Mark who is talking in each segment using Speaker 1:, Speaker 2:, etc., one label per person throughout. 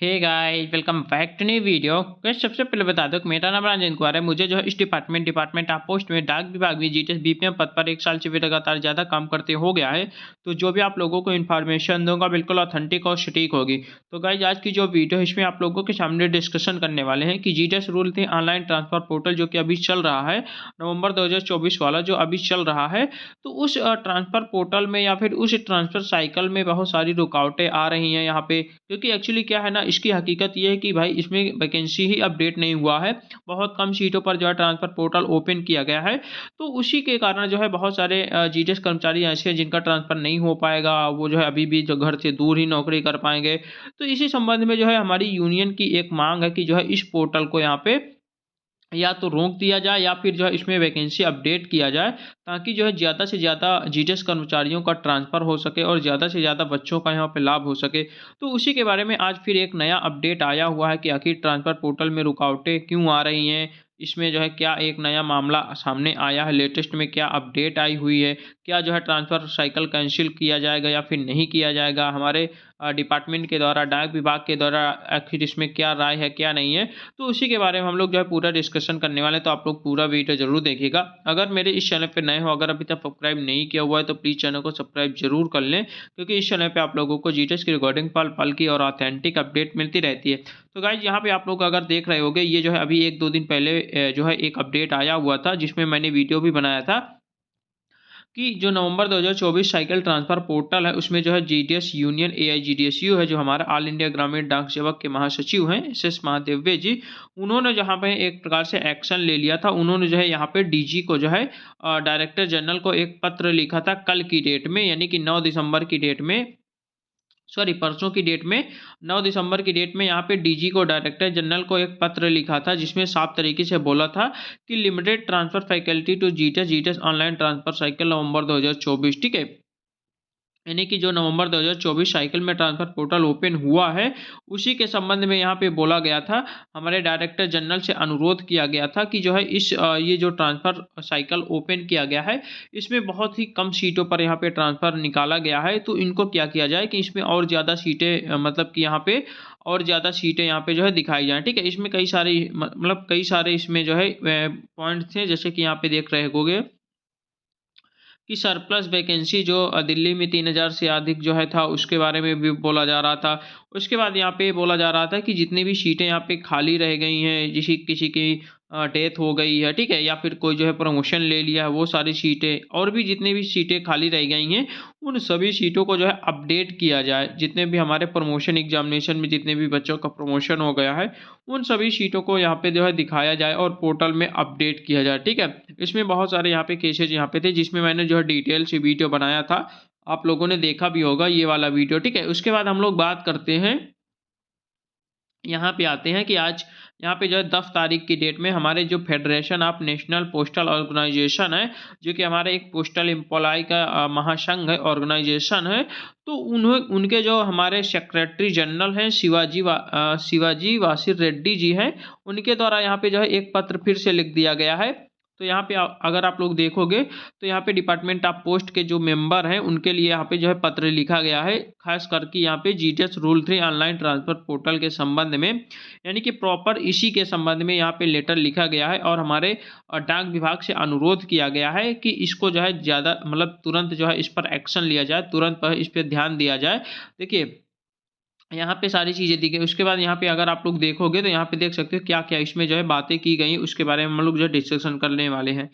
Speaker 1: Hey guys, welcome back to new video. Guys, सबसे पहले बता दो कि मेरा नाम राजेंद्र कुमार है। मुझे जो है इस डिपार्टमेंट आप पोस्ट में डाक विभाग में जीटीएस बीपीएम पद पर 1 साल से भी लगातार ज़्यादा काम करते हो गया है। तो जो भी आप लोगों को इन्फॉर्मेशन दूंगा बिल्कुल ऑथेंटिक और सटीक होगी। तो गाइस, आज की जो वीडियो है इसमें आप लोगों के सामने डिस्कशन करने वाले हैं कि जीटीएस रूल थे ऑनलाइन ट्रांसफर पोर्टल जो कि अभी चल रहा है, नवंबर 2024 वाला जो अभी चल रहा है। तो उस ट्रांसफर पोर्टल में या फिर उस ट्रांसफर साइकिल में बहुत सारी रुकावटें आ रही हैं यहाँ पे, क्योंकि एक्चुअली क्या है ना, इसकी हकीकत ये है कि भाई इसमें वैकेंसी ही अपडेट नहीं हुआ है। बहुत कम सीटों पर जो है ट्रांसफर पोर्टल ओपन किया गया है। तो उसी के कारण जो है बहुत सारे जीटीएस कर्मचारी ऐसे हैं जिनका ट्रांसफर नहीं हो पाएगा। वो जो है अभी भी जो घर से दूर ही नौकरी कर पाएंगे। तो इसी संबंध में जो है हमारी यूनियन की एक मांग है कि जो है इस पोर्टल को यहाँ पे या तो रोक दिया जाए या फिर जो है इसमें वैकेंसी अपडेट किया जाए, ताकि जो है ज़्यादा से ज़्यादा जीटीएस कर्मचारियों का ट्रांसफ़र हो सके और ज़्यादा से ज़्यादा बच्चों का यहाँ पे लाभ हो सके। तो उसी के बारे में आज फिर एक नया अपडेट आया हुआ है कि आखिर ट्रांसफ़र पोर्टल में रुकावटें क्यों आ रही हैं। इसमें जो है क्या एक नया मामला सामने आया है, लेटेस्ट में क्या अपडेट आई हुई है, क्या जो है ट्रांसफ़र साइकिल कैंसिल किया जाएगा या फिर नहीं किया जाएगा, हमारे डिपार्टमेंट के द्वारा, डाक विभाग के द्वारा आखिर इसमें क्या राय है क्या नहीं है। तो उसी के बारे में हम लोग जो है पूरा डिस्कशन करने वाले हैं। तो आप लोग पूरा वीडियो जरूर देखिएगा। अगर मेरे इस चैनल पे नए हो, अगर अभी तक सब्सक्राइब नहीं किया हुआ है तो प्लीज़ चैनल को सब्सक्राइब जरूर कर लें, क्योंकि इस चैनल पे आप लोगों को जीटीएस की रिकॉर्डिंग पल पल की और ऑथेंटिक अपडेट मिलती रहती है। तो गाइज, यहाँ पे आप लोग अगर देख रहे होंगे, ये जो है अभी 1-2 दिन पहले जो है एक अपडेट आया हुआ था, जिसमें मैंने वीडियो भी बनाया था कि जो नवंबर 2024 साइकिल ट्रांसफर पोर्टल है उसमें जो है जीटीएस यूनियन एआईजीडीएसयू है, जो हमारा ऑल इंडिया ग्रामीण डाक सेवक के महासचिव हैं एसएस महादेव्य जी, उन्होंने जहां पे एक प्रकार से एक्शन ले लिया था। उन्होंने जो है यहाँ पे डीजी को जो है डायरेक्टर जनरल को एक पत्र लिखा था कल की डेट में, यानी कि 9 दिसंबर की डेट में, सॉरी परसों की डेट में, 9 दिसंबर की डेट में यहाँ पे डीजी को, डायरेक्टर जनरल को एक पत्र लिखा था, जिसमें साफ तरीके से बोला था कि limited transfer faculty to GTS online transfer cycle November 2024, ठीक है। यानी कि जो नवंबर 2024 साइकिल में ट्रांसफर पोर्टल ओपन हुआ है, उसी के संबंध में यहाँ पे बोला गया था, हमारे डायरेक्टर जनरल से अनुरोध किया गया था कि जो है ये जो ट्रांसफर साइकिल ओपन किया गया है, इसमें बहुत ही कम सीटों पर यहाँ पे ट्रांसफर निकाला गया है। तो इनको क्या किया जाए कि इसमें और ज़्यादा सीटें मतलब कि यहाँ पे और ज़्यादा सीटें यहाँ पे जो है दिखाई जाएँ, ठीक है। इसमें कई सारे मतलब कई सारे इसमें जो है पॉइंट्स थे, जैसे कि यहाँ पे देख रहे होंगे कि सरप्लस वैकेंसी जो दिल्ली में 3000 से अधिक जो है था, उसके बारे में भी बोला जा रहा था। उसके बाद यहाँ पे बोला जा रहा था कि जितनी भी सीटें यहाँ पे खाली रह गई हैं, जिसी किसी की डेथ हो गई है, ठीक है, या फिर कोई जो है प्रमोशन ले लिया है, वो सारी सीटें और भी जितनी भी सीटें खाली रह गई हैं, उन सभी सीटों को जो है अपडेट किया जाए। जितने भी हमारे प्रमोशन एग्जामिनेशन में जितने भी बच्चों का प्रमोशन हो गया है, उन सभी सीटों को यहाँ पे जो है दिखाया जाए और पोर्टल में अपडेट किया जाए, ठीक है। इसमें बहुत सारे यहाँ पे केसेज यहाँ पे थे, जिसमें मैंने जो है डिटेल से वीडियो बनाया था, आप लोगों ने देखा भी होगा ये वाला वीडियो, ठीक है। उसके बाद हम लोग बात करते हैं, यहाँ पे आते हैं कि आज यहाँ पे जो है 10 तारीख की डेट में हमारे जो federation of national postal organisation है, जो कि हमारे एक पोस्टल एम्प्लॉय का महासंघ है, ऑर्गेनाइजेशन है। तो उन्हें उनके जो हमारे सेक्रेटरी जनरल हैं शिवाजी वासिर रेड्डी जी हैं, उनके द्वारा यहाँ पे जो है एक पत्र फिर से लिख दिया गया है। तो यहाँ पे अगर आप लोग देखोगे तो यहाँ पे डिपार्टमेंट ऑफ पोस्ट के जो मेंबर हैं उनके लिए यहाँ पे जो है पत्र लिखा गया है, खास करके यहाँ पे GTS rule 3 online transfer portal के संबंध में, यानी कि प्रॉपर इसी के संबंध में यहाँ पे लेटर लिखा गया है और हमारे डाक विभाग से अनुरोध किया गया है कि इसको जो है ज़्यादा मतलब तुरंत जो है इस पर एक्शन लिया जाए, तुरंत पर इस पर ध्यान दिया जाए। देखिए, यहाँ पे सारी चीज़ें दी गई। उसके बाद यहाँ पे अगर आप लोग देखोगे तो यहाँ पे देख सकते हो क्या-क्या इसमें जो है बातें की गई, उसके बारे में हम लोग जो है डिस्कशन करने वाले हैं।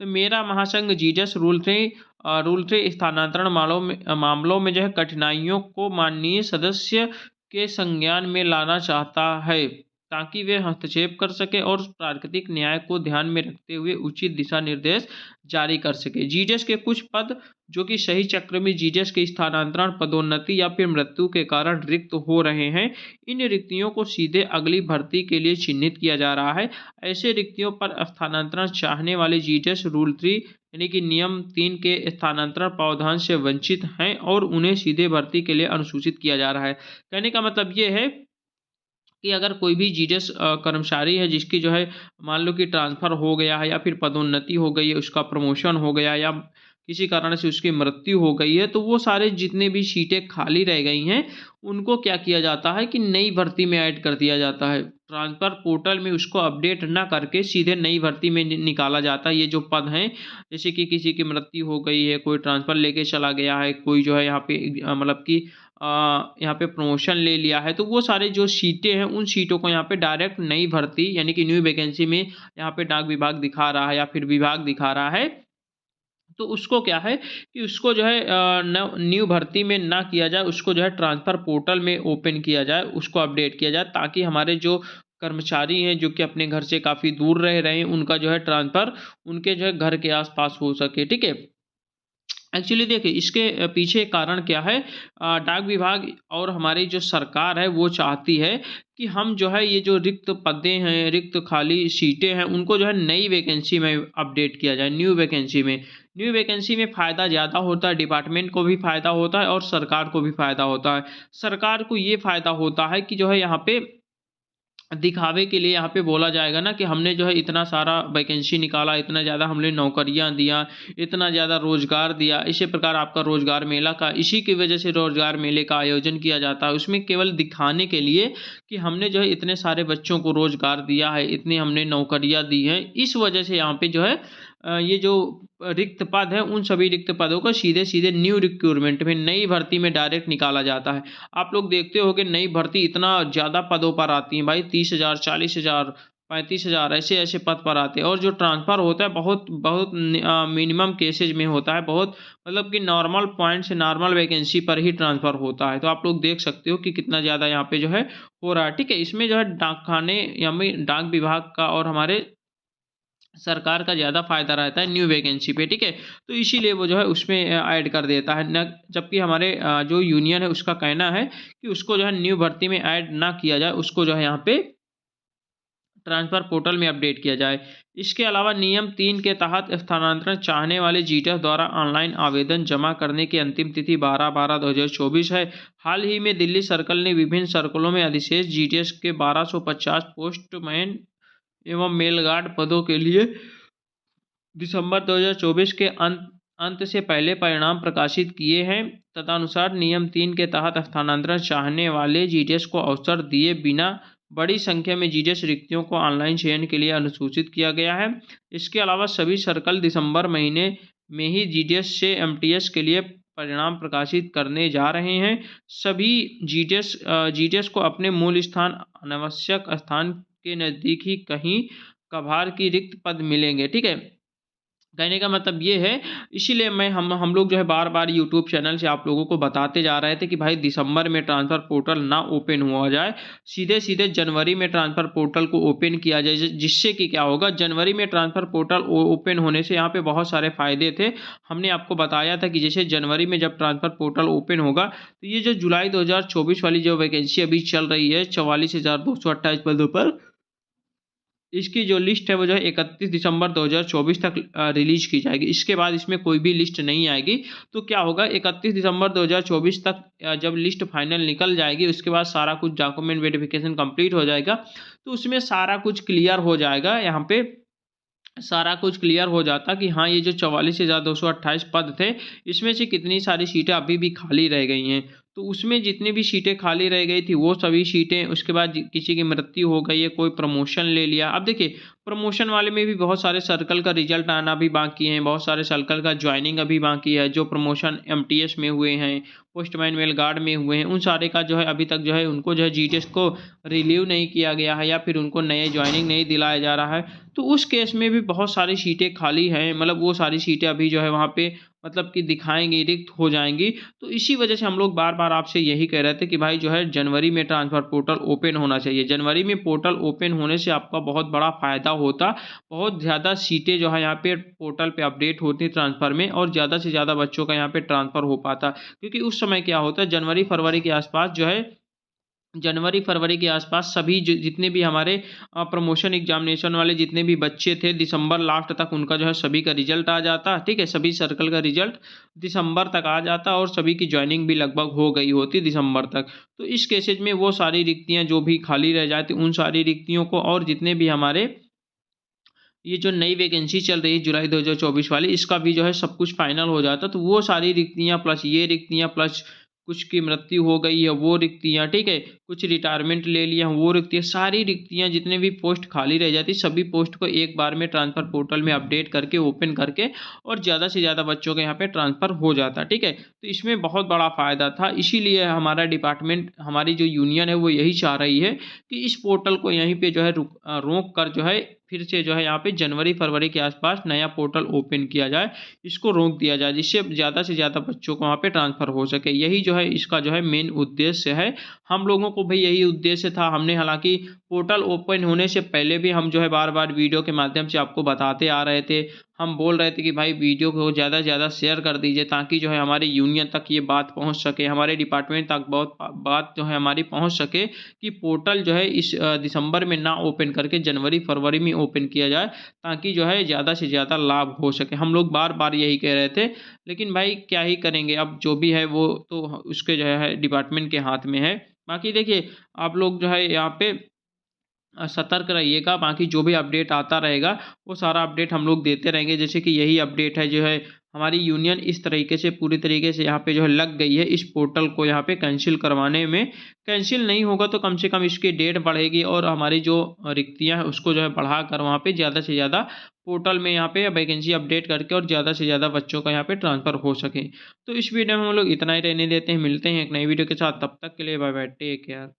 Speaker 1: तो मेरा महासंघ जीटीएस रूल 3 स्थानांतरण मामलों में जो है कठिनाइयों को माननीय सदस्य के संज्ञान में लाना चाहता है, ताकि वे हस्तक्षेप कर सके और प्राकृतिक न्याय को ध्यान में रखते हुए उचित दिशा निर्देश जारी कर सके। जीटीएस के कुछ पद जो कि सही चक्र में जीटीएस के स्थानांतरण, पदोन्नति या फिर मृत्यु के कारण रिक्त हो रहे हैं, इन रिक्तियों को सीधे अगली भर्ती के लिए चिन्हित किया जा रहा है। ऐसे रिक्तियों पर स्थानांतरण चाहने वाले जीटीएस रूल 3 यानी कि नियम 3 के स्थानांतरण प्रावधान से वंचित हैं और उन्हें सीधे भर्ती के लिए अनुसूचित किया जा रहा है। कहने का मतलब ये है कि अगर कोई भी जीटीएस कर्मचारी है जिसकी जो है मान लो कि ट्रांसफ़र हो गया है या फिर पदोन्नति हो गई है, उसका प्रमोशन हो गया, या किसी कारण से उसकी मृत्यु हो गई है, तो वो सारे जितने भी सीटें खाली रह गई हैं, उनको क्या किया जाता है कि नई भर्ती में ऐड कर दिया जाता है। ट्रांसफ़र पोर्टल में उसको अपडेट ना करके सीधे नई भर्ती में निकाला जाता है। ये जो पद हैं, जैसे कि किसी की मृत्यु हो गई है, कोई ट्रांसफ़र लेके चला गया है, कोई जो है यहाँ पे मतलब कि यहाँ पे प्रमोशन ले लिया है, तो वो सारे जो सीटें हैं, उन सीटों को यहाँ पे डायरेक्ट नई भर्ती यानी कि न्यू वैकेंसी में यहाँ पे डाक विभाग दिखा रहा है या फिर विभाग दिखा रहा है। तो उसको क्या है कि उसको जो है न्यू भर्ती में ना किया जाए, उसको जो है ट्रांसफ़र पोर्टल में ओपन किया जाए, उसको अपडेट किया जाए, ताकि हमारे जो कर्मचारी हैं, जो कि अपने घर से काफ़ी दूर रह रहे हैं, उनका जो है ट्रांसफ़र उनके जो है घर के आस-पास हो सके, ठीक है? एक्चुअली देखिए इसके पीछे कारण क्या है, डाक विभाग और हमारी जो सरकार है वो चाहती है कि हम जो है ये जो रिक्त पदें हैं, रिक्त खाली सीटें हैं, उनको जो है नई वैकेंसी में अपडेट किया जाए, न्यू वैकेंसी में। न्यू वैकेंसी में फ़ायदा ज़्यादा होता है, डिपार्टमेंट को भी फ़ायदा होता है और सरकार को भी फ़ायदा होता है। सरकार को ये फ़ायदा होता है कि जो है यहाँ पे दिखावे के लिए यहाँ पे बोला जाएगा ना कि हमने जो है इतना सारा वैकेंसी निकाला, इतना ज़्यादा हमने नौकरियाँ दिया, इतना ज़्यादा रोज़गार दिया। इसी प्रकार आपका रोज़गार मेला का इसी की वजह से रोज़गार मेले का आयोजन किया जाता है। उसमें केवल दिखाने के लिए कि हमने जो है इतने सारे बच्चों को रोज़गार दिया है, इतनी हमने नौकरियाँ दी हैं। इस वजह से यहाँ पे जो है ये जो रिक्त पद हैं, उन सभी रिक्त पदों को सीधे-सीधे न्यू रिक्रूटमेंट में, नई भर्ती में डायरेक्ट निकाला जाता है। आप लोग देखते होंगे नई भर्ती इतना ज़्यादा पदों पर आती है भाई, 30,000, 40,000, 35,000 ऐसे-ऐसे पद पर आते हैं, और जो ट्रांसफ़र होता है बहुत बहुत मिनिमम केसेज़ में होता है, बहुत मतलब कि नॉर्मल पॉइंट से नॉर्मल वैकेंसी पर ही ट्रांसफ़र होता है। तो आप लोग देख सकते हो कि कितना ज़्यादा यहाँ पे जो है हो रहा है, ठीक है? इसमें जो है डाकखाने या में डाक विभाग का और हमारे सरकार का ज़्यादा फ़ायदा रहता है न्यू वैकेंसी पे, ठीक है? तो इसीलिए वो जो है उसमें ऐड कर देता है, न जबकि हमारे जो यूनियन है उसका कहना है कि उसको जो है न्यू भर्ती में ऐड ना किया जाए, उसको जो है यहाँ पे ट्रांसफ़र पोर्टल में अपडेट किया जाए। इसके अलावा नियम 3 के तहत स्थानांतरण चाहने वाले जीटस द्वारा ऑनलाइन आवेदन जमा करने की अंतिम तिथि 12/12/2024 है। हाल ही में दिल्ली सर्कल ने विभिन्न सर्कलों में अधिशेष जीटीएस के 1250 पोस्टमैन एवं मेल गार्ड पदों के लिए दिसंबर 2024 के अंत अंत से पहले परिणाम प्रकाशित किए हैं। तदनुसार नियम 3 के तहत स्थानांतरण चाहने वाले जीटीएस को अवसर दिए बिना बड़ी संख्या में जीटीएस रिक्तियों को ऑनलाइन चयन के लिए अनुसूचित किया गया है। इसके अलावा सभी सर्कल दिसंबर महीने में ही जीटीएस से एमटीएस के लिए परिणाम प्रकाशित करने जा रहे हैं। सभी जीटीएस को अपने मूल स्थान अनावश्यक स्थान के नज़दीक ही कहीं कभार की रिक्त पद मिलेंगे, ठीक है? कहने का मतलब ये है, इसीलिए मैं हम लोग जो है बार-बार यूट्यूब चैनल से आप लोगों को बताते जा रहे थे कि भाई दिसंबर में ट्रांसफ़र पोर्टल ना ओपन हुआ जाए, सीधे-सीधे जनवरी में ट्रांसफ़र पोर्टल को ओपन किया जाए, जिससे कि क्या होगा, जनवरी में ट्रांसफ़र पोर्टल ओपन होने से यहाँ पे बहुत सारे फ़ायदे थे। हमने आपको बताया था कि जैसे जनवरी में जब ट्रांसफ़र पोर्टल ओपन होगा, तो ये जो जुलाई 2024 वाली जो वैकेंसी अभी चल रही है 44,228 पदों पर, इसकी जो लिस्ट है वो जो है 31 दिसंबर 2024 तक रिलीज़ की जाएगी। इसके बाद इसमें कोई भी लिस्ट नहीं आएगी। तो क्या होगा, 31 दिसंबर 2024 तक जब लिस्ट फाइनल निकल जाएगी, उसके बाद सारा कुछ डॉक्यूमेंट वेरिफ़िकेशन कंप्लीट हो जाएगा, तो उसमें सारा कुछ क्लियर हो जाएगा। यहाँ पे सारा कुछ क्लियर हो जाता कि हाँ, ये जो 44,228 पद थे, इसमें से कितनी सारी सीटें अभी भी खाली रह गई हैं। तो उसमें जितनी भी सीटें खाली रह गई थी, वो सभी सीटें, उसके बाद किसी की मृत्यु हो गई है, कोई प्रमोशन ले लिया। अब देखिए, प्रमोशन वाले में भी बहुत सारे सर्कल का रिजल्ट आना भी बाकी है, बहुत सारे सर्कल का जॉइनिंग अभी बाकी है। जो प्रमोशन एमटीएस में हुए हैं, पोस्टमैन मेल गार्ड में हुए हैं, उन सारे का जो है अभी तक जो है उनको जो है जीटीएस को रिलीव नहीं किया गया है, या फिर उनको नए जॉइनिंग नहीं दिलाया जा रहा है। तो उस केस में भी बहुत सारी सीटें खाली हैं, मतलब वो सारी सीटें अभी जो है वहाँ पे मतलब कि दिखाएँगी, रिक्त हो जाएँगी। तो इसी वजह से हम लोग बार-बार आपसे यही कह रहे थे कि भाई जो है जनवरी में ट्रांसफ़र पोर्टल ओपन होना चाहिए। जनवरी में पोर्टल ओपन होने से आपका बहुत बड़ा फ़ायदा होता, बहुत ज़्यादा सीटें जो है यहाँ पे पोर्टल पे अपडेट होती ट्रांसफ़र में, और ज़्यादा से ज़्यादा बच्चों का यहाँ पे ट्रांसफ़र हो पाता। क्योंकि उस समय क्या होता है, जनवरी-फरवरी के आस-पास जो है, जनवरी-फरवरी के आसपास सभी जितने भी हमारे प्रमोशन एग्ज़ामिनेशन वाले जितने भी बच्चे थे, दिसंबर लास्ट तक उनका जो है सभी का रिज़ल्ट आ जाता, ठीक है? सभी सर्कल का रिज़ल्ट दिसंबर तक आ जाता, और सभी की जॉइनिंग भी लगभग हो गई होती दिसंबर तक। तो इस केसेज़ में वो सारी रिक्तियाँ जो भी खाली रह जाती, उन सारी रिक्तियों को, और जितने भी हमारे ये जो नई वैकेंसी चल रही है जुलाई 2024 वाली, इसका भी जो है सब कुछ फाइनल हो जाता, तो वो सारी रिक्तियाँ प्लस ये रिक्तियाँ प्लस कुछ की मृत्यु हो गई है वो रिक्तियाँ, ठीक है, कुछ रिटायरमेंट ले लिया वो रिक्तियाँ, सारी रिक्तियाँ जितने भी पोस्ट खाली रह जाती सभी पोस्ट को एक बार में ट्रांसफर पोर्टल में अपडेट करके ओपन करके और ज़्यादा से ज़्यादा बच्चों के यहाँ पे ट्रांसफर हो जाता, ठीक है। तो इसमें बहुत बड़ा फ़ायदा था, इसीलिए हमारा डिपार्टमेंट, हमारी जो यूनियन है वो यही चाह रही है कि इस पोर्टल को यहीं पे जो है रोक कर जो है फिर से जो है यहाँ पे जनवरी-फरवरी के आसपास नया पोर्टल ओपन किया जाए, इसको रोक दिया जाए, जिससे ज़्यादा से ज़्यादा बच्चों को वहाँ पे ट्रांसफ़र हो सके। यही जो है इसका जो है मेन उद्देश्य है। हम लोगों को भी यही उद्देश्य था। हमने हालाँकि पोर्टल ओपन होने से पहले भी हम जो है बार-बार वीडियो के माध्यम से आपको बताते आ रहे थे। हम बोल रहे थे कि भाई वीडियो को ज़्यादा से ज़्यादा शेयर कर दीजिए ताकि जो है हमारी यूनियन तक ये बात पहुँच सके, हमारे डिपार्टमेंट तक बहुत बात जो है हमारी पहुँच सके कि पोर्टल जो है इस दिसंबर में ना ओपन करके जनवरी-फरवरी में ओपन किया जाए, ताकि जो है ज़्यादा से ज़्यादा लाभ हो सके। हम लोग बार-बार यही कह रहे थे, लेकिन भाई क्या ही करेंगे, अब जो भी है वो तो उसके जो है डिपार्टमेंट के हाथ में है। बाकी देखिए, आप लोग जो है यहाँ पे सतर्क रहिएगा, बाकी जो भी अपडेट आता रहेगा, वो सारा अपडेट हम लोग देते रहेंगे। जैसे कि यही अपडेट है जो है, हमारी यूनियन इस तरीके से पूरी तरीके से यहाँ पे जो है लग गई है इस पोर्टल को यहाँ पे कैंसिल करवाने में। कैंसिल नहीं होगा तो कम से कम इसकी डेट बढ़ेगी और हमारी जो रिक्तियाँ हैं उसको जो है बढ़ाकर वहाँ पे ज़्यादा से ज़्यादा पोर्टल में यहाँ पे वैकेंसी अपडेट करके और ज़्यादा से ज़्यादा बच्चों का यहाँ पे ट्रांसफ़र हो सके। तो इस वीडियो में हम लोग इतना ही रहने देते हैं, मिलते हैं एक नई वीडियो के साथ, तब तक के लिए बाय बाय, टेक केयर।